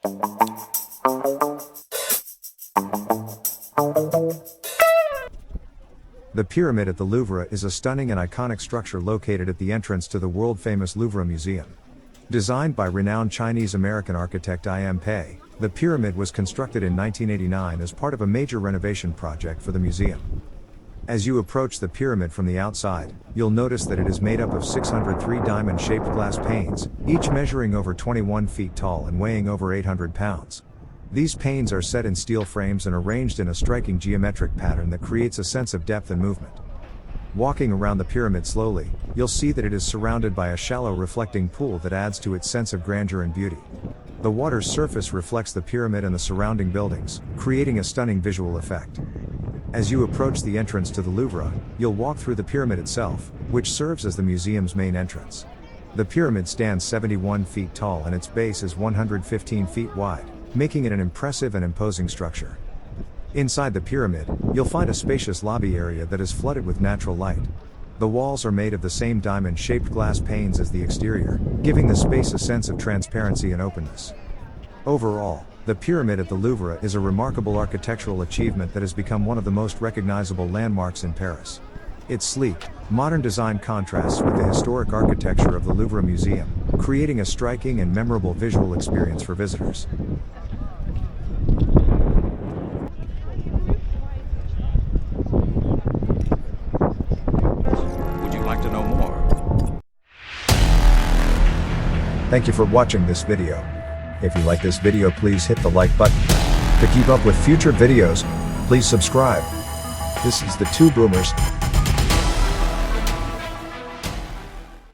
The pyramid at the Louvre is a stunning and iconic structure located at the entrance to the world-famous Louvre Museum. Designed by renowned Chinese-American architect I.M. Pei, the pyramid was constructed in 1989 as part of a major renovation project for the museum. As you approach the pyramid from the outside, you'll notice that it is made up of 603 diamond-shaped glass panes, each measuring over 21 feet tall and weighing over 800 pounds. These panes are set in steel frames and arranged in a striking geometric pattern that creates a sense of depth and movement. Walking around the pyramid slowly, you'll see that it is surrounded by a shallow reflecting pool that adds to its sense of grandeur and beauty. The water's surface reflects the pyramid and the surrounding buildings, creating a stunning visual effect. As you approach the entrance to the Louvre, you'll walk through the pyramid itself, which serves as the museum's main entrance. The pyramid stands 71 feet tall and its base is 115 feet wide, making it an impressive and imposing structure. Inside the pyramid, you'll find a spacious lobby area that is flooded with natural light. The walls are made of the same diamond-shaped glass panes as the exterior, giving the space a sense of transparency and openness. Overall, the pyramid at the Louvre is a remarkable architectural achievement that has become one of the most recognizable landmarks in Paris. Its sleek, modern design contrasts with the historic architecture of the Louvre Museum, creating a striking and memorable visual experience for visitors. Would you like to know more? Thank you for watching this video. If you like this video, please hit the like button. To keep up with future videos, please subscribe. This is the Two Boomers.